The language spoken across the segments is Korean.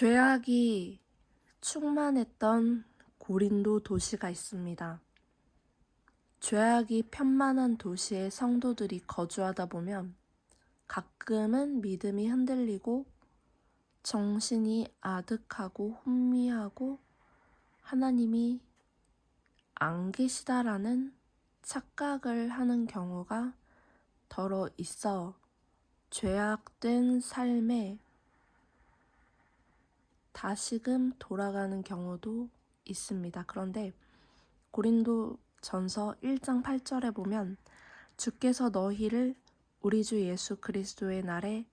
죄악이 충만했던 고린도 도시가 있습니다. 죄악이 편만한 도시에 성도들이 거주하다 보면 가끔은 믿음이 흔들리고 정신이 아득하고 혼미하고 하나님이 안 계시다라는 착각을 하는 경우가 더러 있어 죄악된 삶에 다시금 돌아가는 경우도 있습니다. 그런데 고린도 전서 1장 8절에 보면 주께서 너희를 우리 주 예수 그리스도의 날에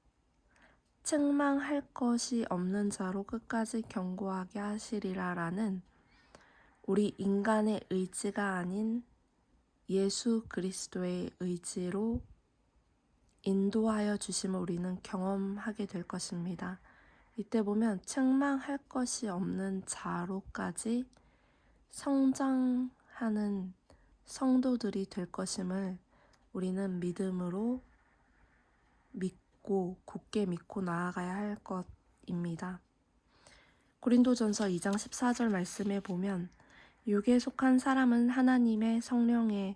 책망할 것이 없는 자로 끝까지 경고하게 하시리라 라는 우리 인간의 의지가 아닌 예수 그리스도의 의지로 인도하여 주심을 우리는 경험하게 될 것입니다. 이때 보면 책망할 것이 없는 자로까지 성장하는 성도들이 될 것임을 우리는 믿음으로 믿고 굳게 믿고 나아가야 할 것입니다. 고린도전서 2장 14절 말씀에 보면 육에 속한 사람은 하나님의 성령의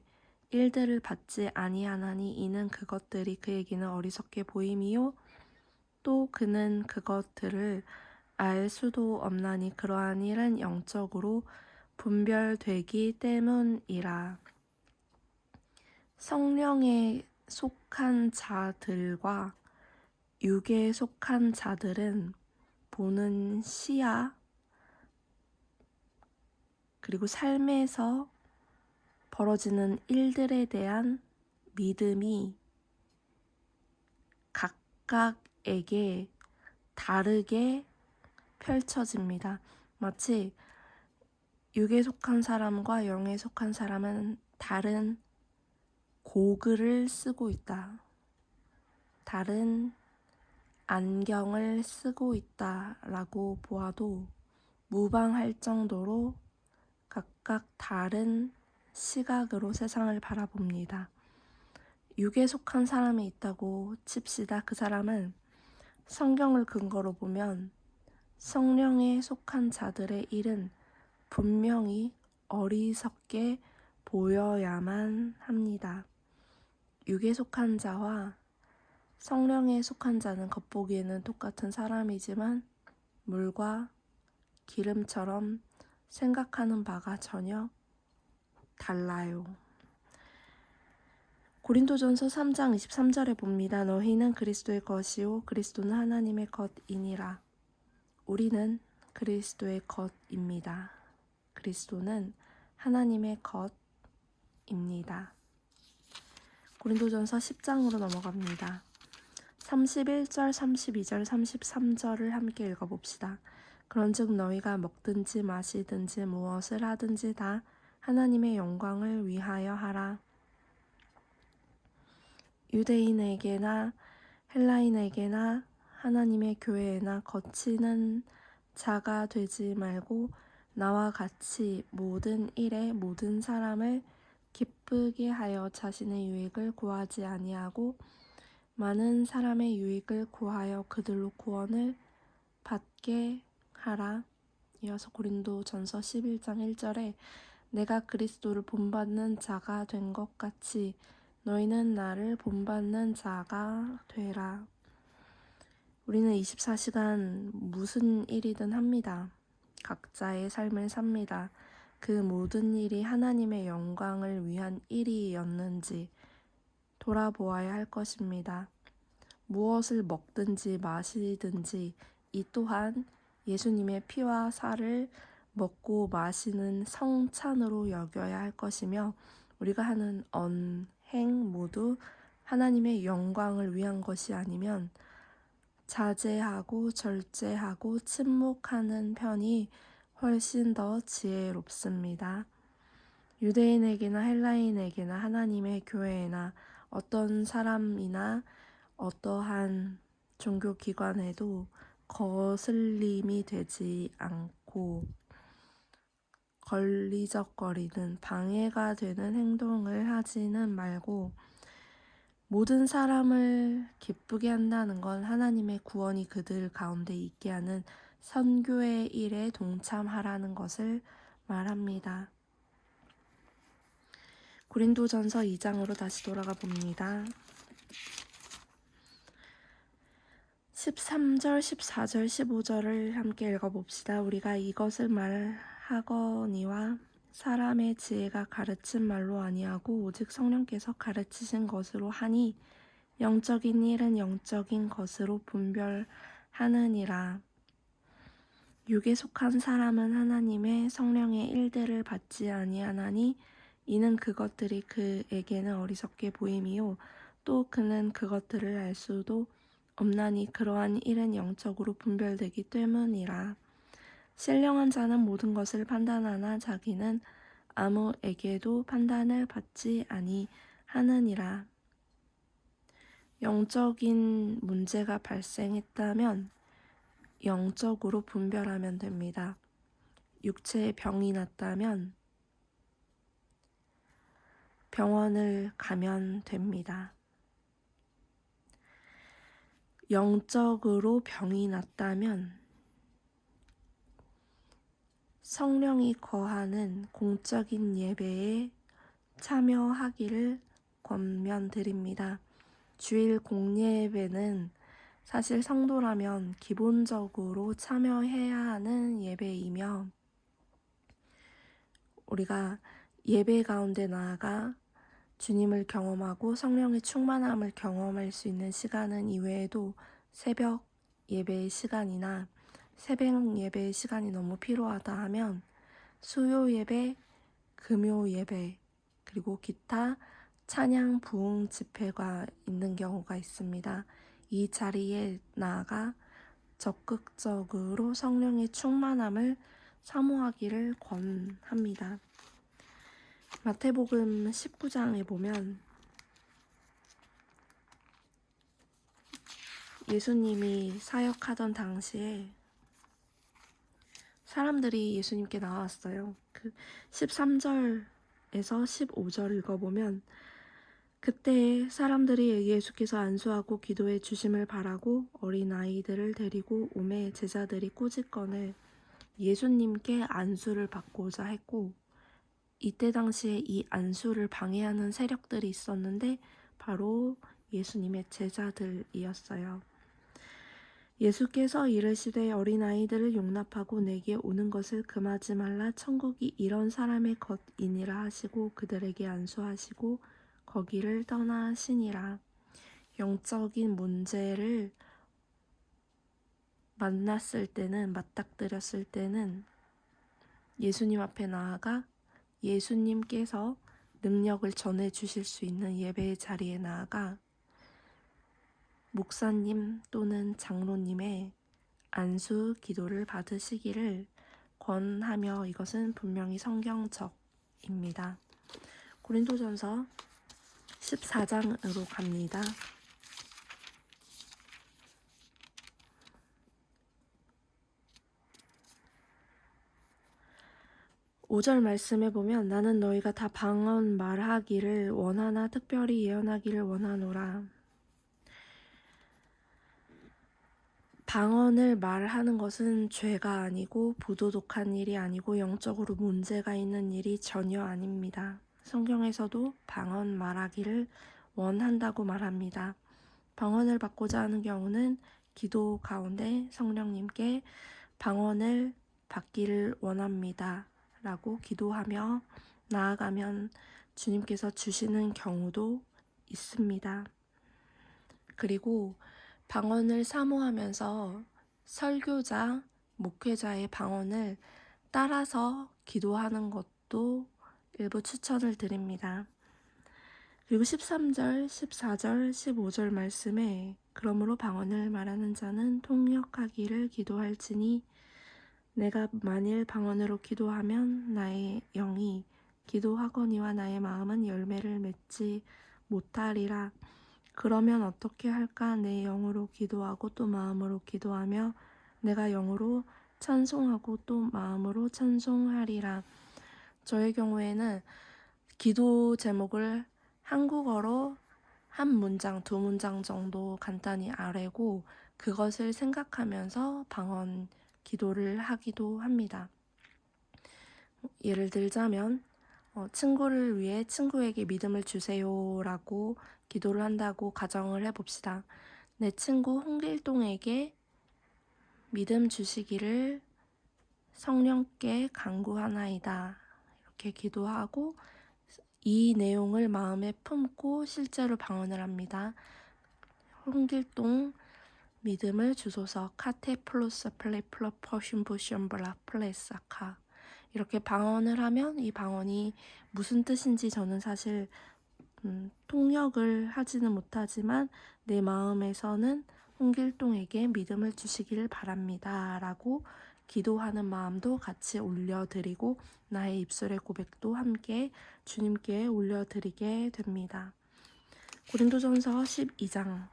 일들을 받지 아니하나니 이는 그것들이 그에게는 어리석게 보임이요 또 그는 그것들을 알 수도 없나니 그러한 일은 영적으로 분별되기 때문이라. 성령에 속한 자들과 육에 속한 자들은 보는 시야 그리고 삶에서 벌어지는 일들에 대한 믿음이 각각에게 다르게 펼쳐집니다. 마치 육에 속한 사람과 영에 속한 사람은 다른 고글을 쓰고 있다. 다른 안경을 쓰고 있다라고 보아도 무방할 정도로 각각 다른 시각으로 세상을 바라봅니다. 육에 속한 사람이 있다고 칩시다. 그 사람은 성경을 근거로 보면 성령에 속한 자들의 일은 분명히 어리석게 보여야만 합니다. 육에 속한 자와 성령에 속한 자는 겉보기에는 똑같은 사람이지만 물과 기름처럼 생각하는 바가 전혀 달라요. 고린도전서 3장 23절에 봅니다. 너희는 그리스도의 것이요 그리스도는 하나님의 것이니라. 우리는 그리스도의 것입니다. 그리스도는 하나님의 것입니다. 고린도전서 10장으로 넘어갑니다. 31절, 32절, 33절을 함께 읽어봅시다. 그런즉 너희가 먹든지 마시든지 무엇을 하든지 다 하나님의 영광을 위하여 하라. 유대인에게나 헬라인에게나 하나님의 교회에나 거치는 자가 되지 말고 나와 같이 모든 일에 모든 사람을 기쁘게 하여 자신의 유익을 구하지 아니하고 많은 사람의 유익을 구하여 그들로 구원을 받게 하라. 이어서 고린도전서 11장 1절에 내가 그리스도를 본받는 자가 된 것 같이 너희는 나를 본받는 자가 되라. 우리는 24시간 무슨 일이든 합니다. 각자의 삶을 삽니다. 그 모든 일이 하나님의 영광을 위한 일이었는지 돌아보아야 할 것입니다. 무엇을 먹든지 마시든지 이 또한 예수님의 피와 살을 먹고 마시는 성찬으로 여겨야 할 것이며 우리가 하는 언행 모두 하나님의 영광을 위한 것이 아니면 자제하고 절제하고 침묵하는 편이 훨씬 더 지혜롭습니다. 유대인에게나 헬라인에게나 하나님의 교회에나 어떤 사람이나 어떠한 종교기관에도 거슬림이 되지 않고 걸리적거리는 방해가 되는 행동을 하지는 말고 모든 사람을 기쁘게 한다는 건 하나님의 구원이 그들 가운데 있게 하는 선교의 일에 동참하라는 것을 말합니다. 고린도전서 2장으로 다시 돌아가 봅니다. 13절, 14절, 15절을 함께 읽어봅시다. 우리가 이것을 말하거니와 사람의 지혜가 가르친 말로 아니하고 오직 성령께서 가르치신 것으로 하니 영적인 일은 영적인 것으로 분별하느니라. 육에 속한 사람은 하나님의 성령의 일들을 받지 아니하나니 이는 그것들이 그에게는 어리석게 보임이요 또 그는 그것들을 알 수도 없나니 그러한 일은 영적으로 분별되기 때문이라. 신령한 자는 모든 것을 판단하나 자기는 아무에게도 판단을 받지 아니하느니라. 영적인 문제가 발생했다면 영적으로 분별하면 됩니다. 육체에 병이 났다면 병원을 가면 됩니다. 영적으로 병이 났다면 성령이 거하는 공적인 예배에 참여하기를 권면드립니다. 주일 공예배는 사실 성도라면 기본적으로 참여해야 하는 예배이며 우리가 예배 가운데 나아가 주님을 경험하고 성령의 충만함을 경험할 수 있는 시간은 이외에도 새벽 예배의 시간이나 새벽 예배의 시간이 너무 필요하다 하면 수요 예배, 금요 예배, 그리고 기타 찬양 부흥 집회가 있는 경우가 있습니다. 이 자리에 나아가 적극적으로 성령의 충만함을 사모하기를 권합니다. 마태복음 19장에 보면 예수님이 사역하던 당시에 사람들이 예수님께 나왔어요. 그 13절에서 15절 읽어보면 그때 사람들이 예수께서 안수하고 기도해 주심을 바라고 어린아이들을 데리고 오매 제자들이 꼬집건을 예수님께 안수를 받고자 했고 이때 당시에 이 안수를 방해하는 세력들이 있었는데 바로 예수님의 제자들이었어요. 예수께서 이르시되 어린아이들을 용납하고 내게 오는 것을 금하지 말라 천국이 이런 사람의 것이니라 하시고 그들에게 안수하시고 거기를 떠나시니라. 영적인 문제를 만났을 때는 맞닥뜨렸을 때는 예수님 앞에 나아가 예수님께서 능력을 전해 주실 수 있는 예배의 자리에 나아가 목사님 또는 장로님의 안수 기도를 받으시기를 권하며 이것은 분명히 성경적입니다. 고린도전서 14장으로 갑니다. 5절 말씀에 보면 나는 너희가 다 방언 말하기를 원하나 특별히 예언하기를 원하노라. 방언을 말하는 것은 죄가 아니고 부도덕한 일이 아니고 영적으로 문제가 있는 일이 전혀 아닙니다. 성경에서도 방언 말하기를 원한다고 말합니다. 방언을 받고자 하는 경우는 기도 가운데 성령님께 방언을 받기를 원합니다. 라고 기도하며 나아가면 주님께서 주시는 경우도 있습니다. 그리고 방언을 사모하면서 설교자, 목회자의 방언을 따라서 기도하는 것도 일부 추천을 드립니다. 그리고 13절, 14절, 15절 말씀에 그러므로 방언을 말하는 자는 통역하기를 기도할지니 내가 만일 방언으로 기도하면 나의 영이 기도하거니와 나의 마음은 열매를 맺지 못하리라. 그러면 어떻게 할까? 내 영으로 기도하고 또 마음으로 기도하며 내가 영으로 찬송하고 또 마음으로 찬송하리라. 저의 경우에는 기도 제목을 한국어로 한 문장, 두 문장 정도 간단히 아뢰고 그것을 생각하면서 방언 기도를 하기도 합니다. 예를 들자면 친구를 위해 친구에게 믿음을 주세요라고 기도를 한다고 가정을 해봅시다. 내 친구 홍길동에게 믿음 주시기를 성령께 간구하나이다. 이렇게 기도하고 이 내용을 마음에 품고 실제로 방언을 합니다. 홍길동 믿음을 주소서 카테 플루스 플레플러 퍼슘 부션 블라 플레사카 이렇게 방언을 하면 이 방언이 무슨 뜻인지 저는 사실 통역을 하지는 못하지만 내 마음에서는 홍길동에게 믿음을 주시기를 바랍니다 라고 기도하는 마음도 같이 올려드리고 나의 입술의 고백도 함께 주님께 올려드리게 됩니다. 고린도전서 12장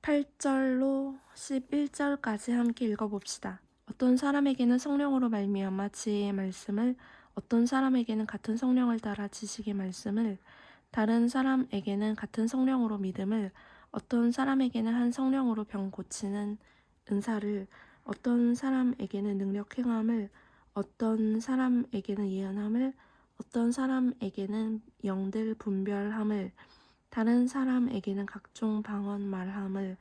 8절로 11절까지 함께 읽어봅시다. 어떤 사람에게는 성령으로 말미암아 지혜의 말씀을, 어떤 사람에게는 같은 성령을 따라 지식의 말씀을, 다른 사람에게는 같은 성령으로 믿음을, 어떤 사람에게는 한 성령으로 병 고치는 은사를, 어떤 사람에게는 능력 행함을, 어떤 사람에게는 예언함을, 어떤 사람에게는 영들 분별함을, 다른 사람에게는 각종 방언 말함을,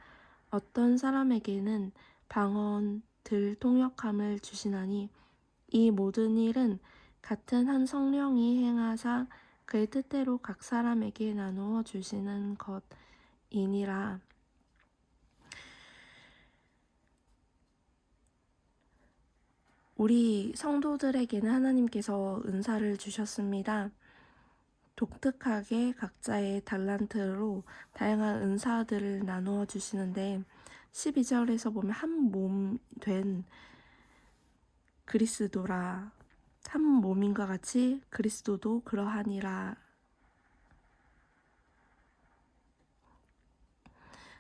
어떤 사람에게는 방언들 통역함을 주시나니 이 모든 일은 같은 한 성령이 행하사 그의 뜻대로 각 사람에게 나누어 주시는 것이니라. 우리 성도들에게는 하나님께서 은사를 주셨습니다. 독특하게 각자의 달란트로 다양한 은사들을 나누어 주시는데 12절에서 보면 한 몸 된 그리스도라, 한 몸인과 같이 그리스도도 그러하니라.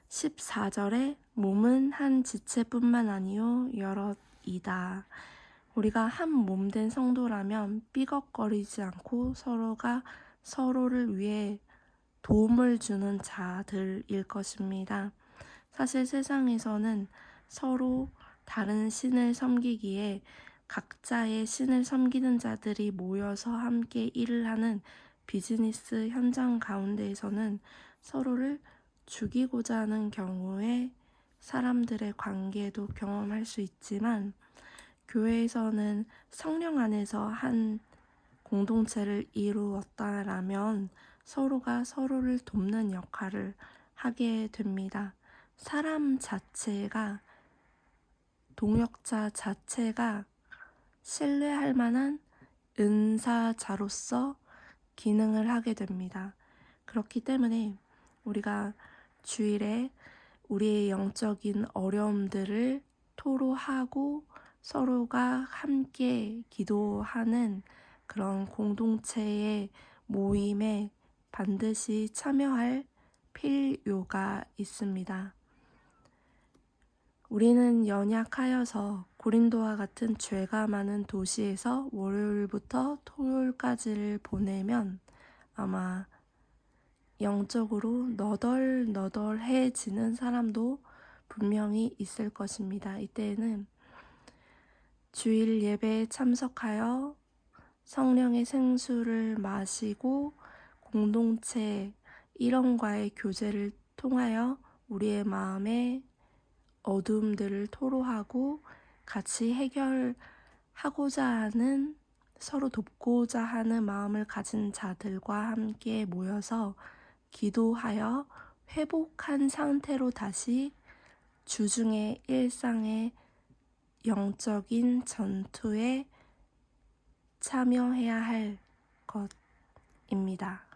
14절에 몸은 한 지체뿐만 아니요 여럿이다. 우리가 한 몸 된 성도라면 삐걱거리지 않고 서로가 서로를 위해 도움을 주는 자들일 것입니다. 사실 세상에서는 서로 다른 신을 섬기기에 각자의 신을 섬기는 자들이 모여서 함께 일을 하는 비즈니스 현장 가운데에서는 서로를 죽이고자 하는 경우에 사람들의 관계도 경험할 수 있지만 교회에서는 성령 안에서 한 공동체를 이루었다라면 서로가 서로를 돕는 역할을 하게 됩니다. 사람 자체가, 동역자 자체가 신뢰할 만한 은사자로서 기능을 하게 됩니다. 그렇기 때문에 우리가 주일에 우리의 영적인 어려움들을 토로하고 서로가 함께 기도하는 그런 공동체의 모임에 반드시 참여할 필요가 있습니다. 우리는 연약하여서 고린도와 같은 죄가 많은 도시에서 월요일부터 토요일까지를 보내면 아마 영적으로 너덜너덜해지는 사람도 분명히 있을 것입니다. 이때에는 주일 예배에 참석하여 성령의 생수를 마시고 공동체 일원과의 교제를 통하여 우리의 마음의 어두움들을 토로하고 같이 해결하고자 하는, 서로 돕고자 하는 마음을 가진 자들과 함께 모여서 기도하여 회복한 상태로 다시 주중의 일상의 영적인 전투에 참여해야 할 것입니다.